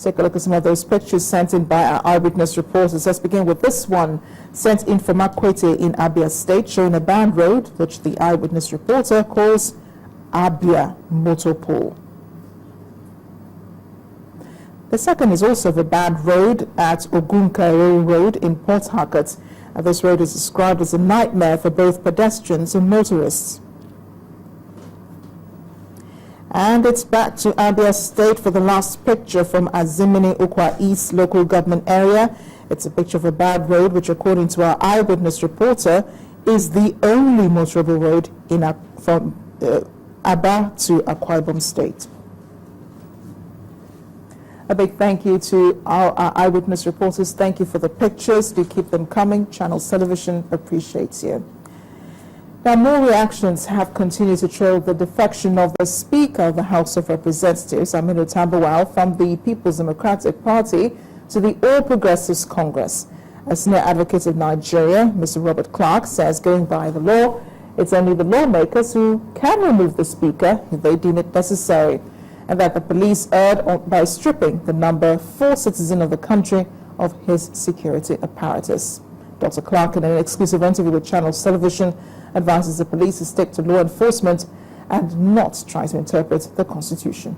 Take a look at some of those pictures sent in by our eyewitness reporters. Let's begin with this one sent in from Akwete in Abia State, showing a bad road, which the eyewitness reporter calls Abia Motorpole. The second is also of a bad road at Ogunkairo Road in Port Harcourt. This road is described as a nightmare for both pedestrians and motorists. And it's back to Abia State for the last picture from Azimini Ukwa East local government area. It's a picture of a bad road, which according to our eyewitness reporter, is the only motorable road from Aba to Akwa Ibom State. A big thank you to our eyewitness reporters. Thank you for the pictures. Do keep them coming. Channels Television appreciates you. Now, more reactions have continued to trail the defection of the Speaker of the House of Representatives, Imo State, from the People's Democratic Party to the All Progressives Congress. A senior advocate of Nigeria, Mr. Robert Clark, says going by the law, it's only the lawmakers who can remove the Speaker if they deem it necessary, and that the police erred by stripping the number 4 citizen of the country of his security apparatus. Dr. Clark, in an exclusive interview with Channels Television, advises the police to stick to law enforcement and not try to interpret the Constitution.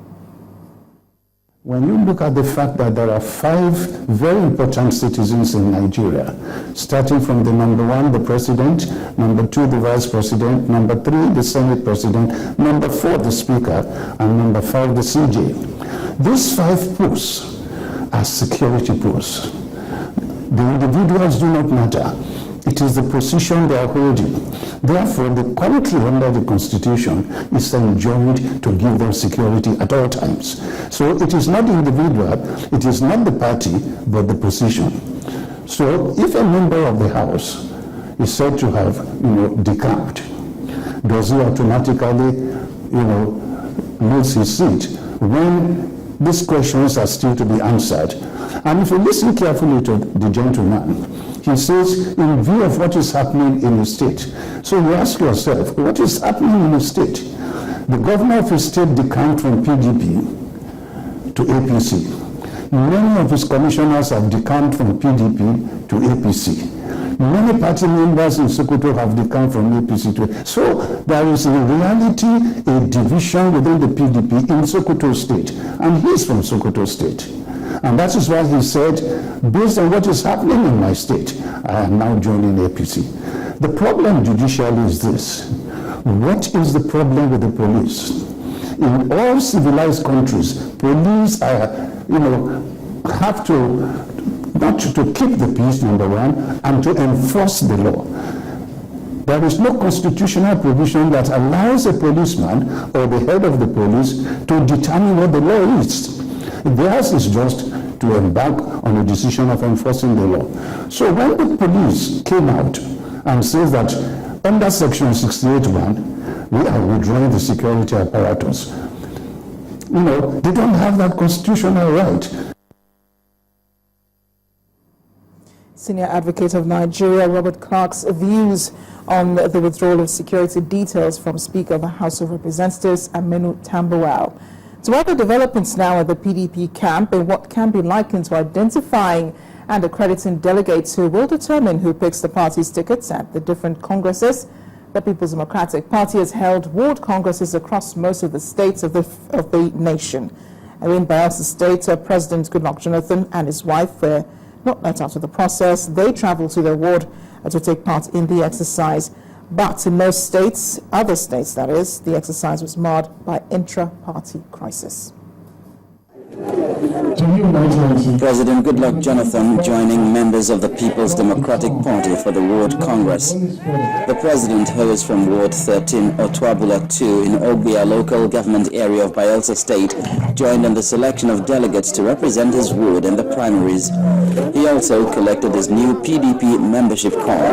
When you look at the fact that there are 5 very important citizens in Nigeria, starting from the number 1, the president, number 2, the vice president, number 3, the senate president, number 4, the speaker, and number 5, the CJ. These 5 posts are security posts. The individuals do not matter. It is the position they are holding. Therefore, the country under the Constitution is enjoined to give them security at all times. So it is not the individual, it is not the party, but the position. So if a member of the House is said to have, decamped, does he automatically, lose his seat when these questions are still to be answered? And if you listen carefully to the gentleman, he says, in view of what is happening in the state. So you ask yourself, what is happening in the state? The governor of the state decamped from PDP to APC. Many of his commissioners have decamped from PDP to APC. Many party members in Sokoto have decamped from APC to APC. So there is in reality a division within the PDP in Sokoto State. And he is from Sokoto State. And that is why he said, based on what is happening in my state, I am now joining APC. The problem judicially is this. What is the problem with the police? In all civilized countries, police are, have to, not to keep the peace, number 1, and to enforce the law. There is no constitutional provision that allows a policeman or the head of the police to determine what the law is. Theirs is just to embark on a decision of enforcing the law. So when the police came out and says that under section 68(1), we are withdrawing the security apparatus, they don't have that constitutional right. Senior advocate of Nigeria, Robert Clark's views on the withdrawal of security details from Speaker of the House of Representatives, Aminu Tambuwal. So other developments now at the PDP camp and what can be likened to identifying and accrediting delegates who will determine who picks the party's tickets at the different congresses. The People's Democratic Party has held ward congresses across most of the states of the nation. And in Bayelsa State, President Goodluck Jonathan and his wife were not let out of the process. They traveled to their ward to take part in the exercise. But in most states, other states that is, the exercise was marred by intra-party crisis. President Goodluck Jonathan joining members of the People's Democratic Party for the Ward Congress. The president, who is from Ward 13, Otwabula 2 in Ogbia local government area of Bayelsa State, joined in the selection of delegates to represent his ward in the primaries. He also collected his new PDP membership card.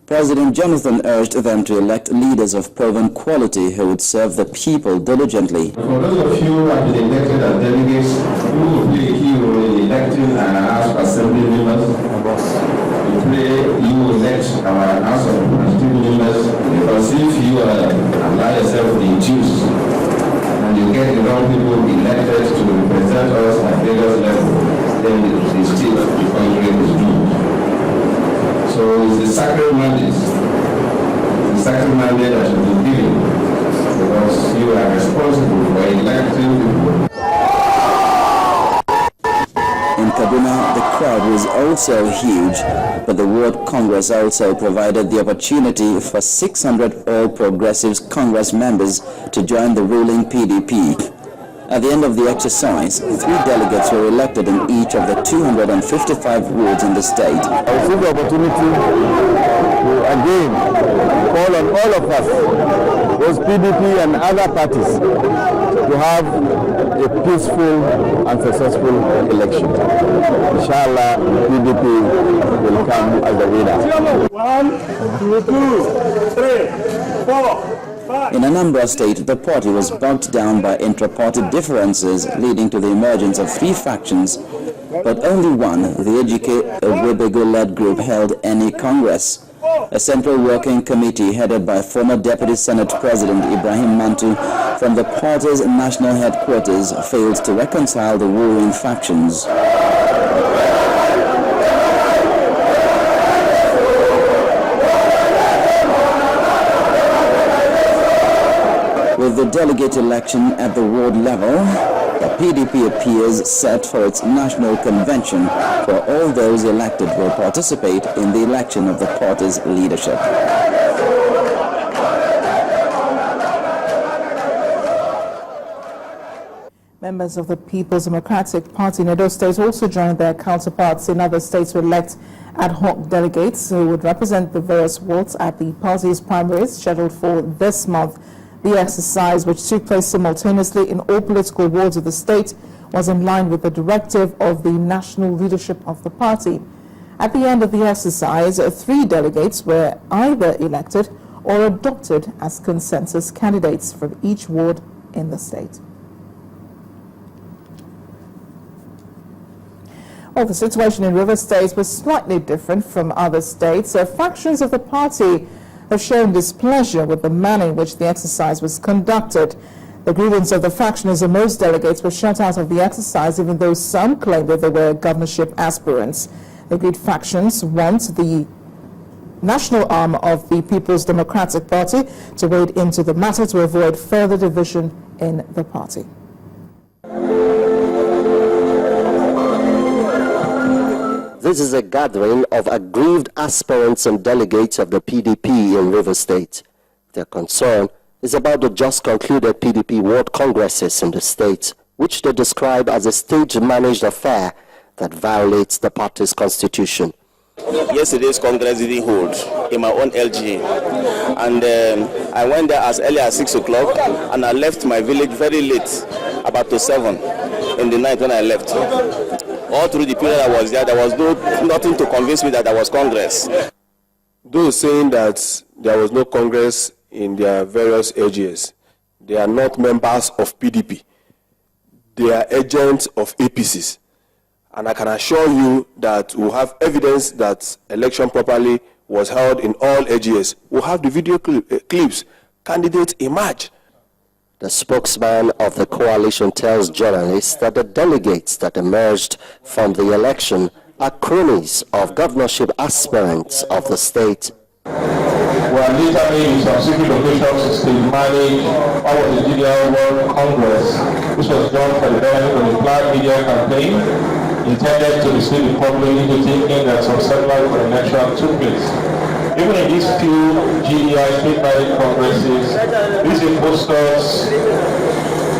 President Jonathan urged them to elect leaders of proven quality who would serve the people diligently. For those of you who have been elected as delegates, who will play a key role in electing our House of Assembly members, you elect our House of Assembly members, because if you allow yourself to be induced and you elected to represent us at Lagos level, then the state of the country is doomed. So it's a sacred mandate. It's a sacred mandate that should be given, because you are responsible for electing people. In Kaduna, the crowd was also huge, but the World Congress also provided the opportunity for 600 All Progressives Congress members to join the ruling PDP. At the end of the exercise, 3 delegates were elected in each of the 255 wards in the state. I see the opportunity to again call on all of us, both PDP and other parties, to have a peaceful and successful election. Inshallah, PDP will come as the winner. 1, 2, 3, 4, 5. In Anambra State, the party was bogged down by intra-party differences, leading to the emergence of 3 factions, but only one, the Ejike Owebego-led group, held any Congress. A central working committee headed by former Deputy Senate President Ibrahim Mantu from the party's national headquarters failed to reconcile the warring factions. With the delegate election at the ward level, the PDP appears set for its national convention, where all those elected will participate in the election of the party's leadership. Members of the People's Democratic Party in Edo State also joined their counterparts in other states to elect ad hoc delegates who would represent the various wards at the party's primaries scheduled for this month. The exercise, which took place simultaneously in all political wards of the state, was in line with the directive of the national leadership of the party. At the end of the exercise, 3 delegates were either elected or adopted as consensus candidates from each ward in the state. Well, the situation in River State was slightly different from other states. Factions of the party have shown displeasure with the manner in which the exercise was conducted. The grievance of the faction is that most delegates were shut out of the exercise, even though some claim that they were governorship aspirants. The agreed factions want the national arm of the People's Democratic Party to wade into the matter to avoid further division in the party. This is a gathering of aggrieved aspirants and delegates of the PDP in River State. Their concern is about the just concluded PDP ward congresses in the state, which they describe as a stage-managed affair that violates the party's constitution. Yesterday's congress didn't hold in my own LGA, and I went there as early as 6 o'clock, and I left my village very late, about to 7 in the night when I left. All through the period I was there was nothing to convince me that there was Congress. Those saying that there was no Congress in their various AGS, they are not members of PDP. They are agents of APCs. And I can assure you that we'll have evidence that election properly was held in all AGS. We'll have the video clips. Candidates emerge. The spokesman of the coalition tells journalists that the delegates that emerged from the election are cronies of governorship aspirants of the state. We are literally in some secret locations to stage manage our Nigerian World Congress, which was done for the benefit of the planned media campaign intended to deceive the public into thinking that some satellite for election took place. Even in these few GDI state-managed congresses, these impostors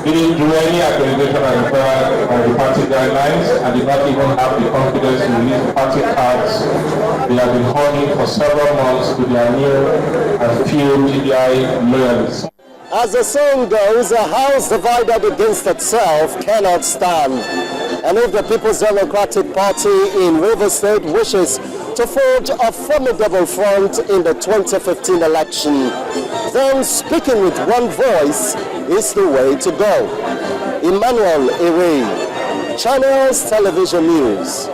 didn't do any accreditation as required by the party guidelines and did not even have the confidence to release party cards they have been holding for several months to their new and few GDI loyalists. As the song goes, a house divided against itself cannot stand. And if the People's Democratic Party in River State wishes to forge a formidable front in the 2015 election, then speaking with one voice is the way to go. Emmanuel Ere, Channels Television News.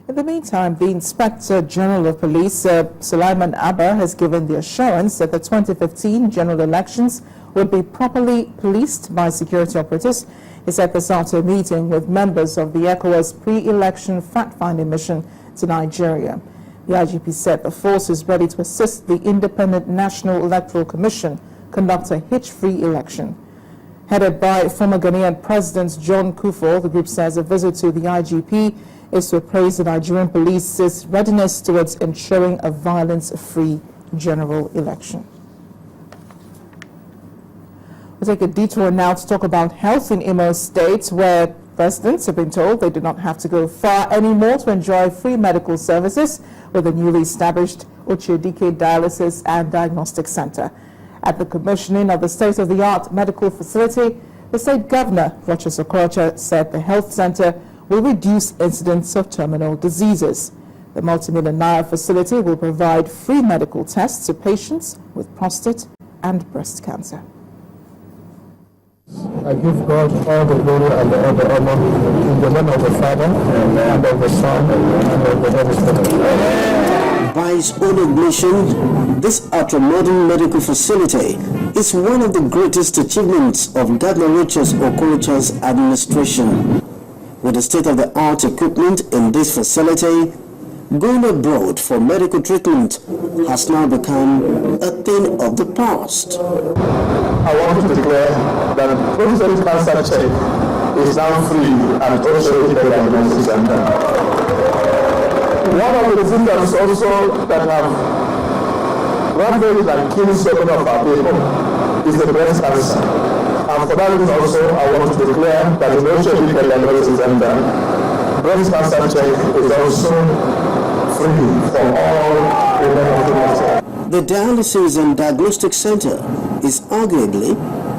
In the meantime, the Inspector General of Police, Sulaiman Abba, has given the assurance that the 2015 general elections would be properly policed by security operatives. He said this after a meeting with members of the ECOWAS pre-election fact-finding mission to Nigeria. The IGP said the force is ready to assist the Independent National Electoral Commission conduct a hitch-free election. Headed by former Ghanaian President John Kufuor, the group says a visit to the IGP is to appraise the Nigerian police's readiness towards ensuring a violence-free general election. We'll take a detour now to talk about health in Imo State, where residents have been told they do not have to go far anymore to enjoy free medical services with the newly established Ochiodike Dialysis and Diagnostic Center. At the commissioning of the state-of-the-art medical facility, the state governor, Rochester Okorocha, said the health center will reduce incidence of terminal diseases. The multi-million naira facility will provide free medical tests to patients with prostate and breast cancer. I give God all the glory and all the honor in the name of the Father, and of the Son, and of the Holy Spirit. By its own admission, this ultra-modern medical facility is one of the greatest achievements of Governor Rochester Okorocha's administration. With the state-of-the-art equipment in this facility, going abroad for medical treatment has now become a thing of the past. I want to declare that prostate cancer check is now free and also in the diagnosis center. One of the symptoms also that have ravaged and killed so many of our people is the breast cancer. And for that reason also, I want to declare that the Ochiodike Diagnostic Center breast cancer check is also free for all women. The Dialysis and Diagnostic Center is arguably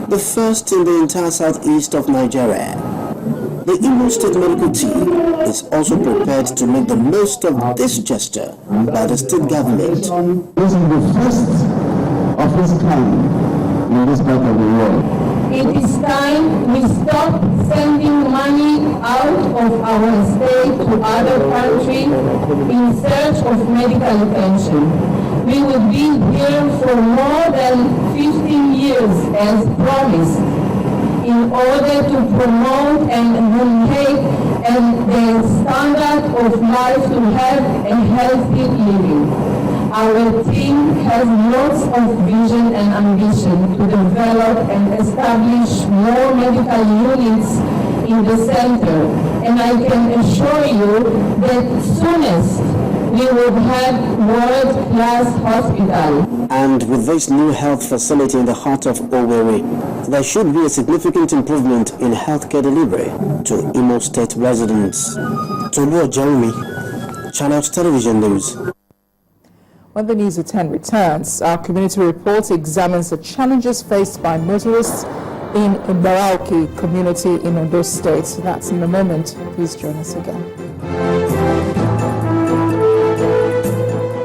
the first in the entire southeast of Nigeria. The Imo State medical team is also prepared to make the most of this gesture by the state government. This is the first of its kind in this part of the world. It is time we stop sending money out of our state to other countries in search of medical attention. We will be here for more than 15 years as promised in order to promote and maintain the standard of life to have a healthy living. Our team has lots of vision and ambition to develop and establish more medical units in the center, and I can assure you that soonest we will have world-class hospital. And with this new health facility in the heart of Owerri, there should be a significant improvement in healthcare delivery to Imo State residents. Tolu Jeremy, Channels Television News. When the News at 10 returns, our community report examines the challenges faced by motorists in Ibarauki community in Ondo State. That's in a moment. Please join us again.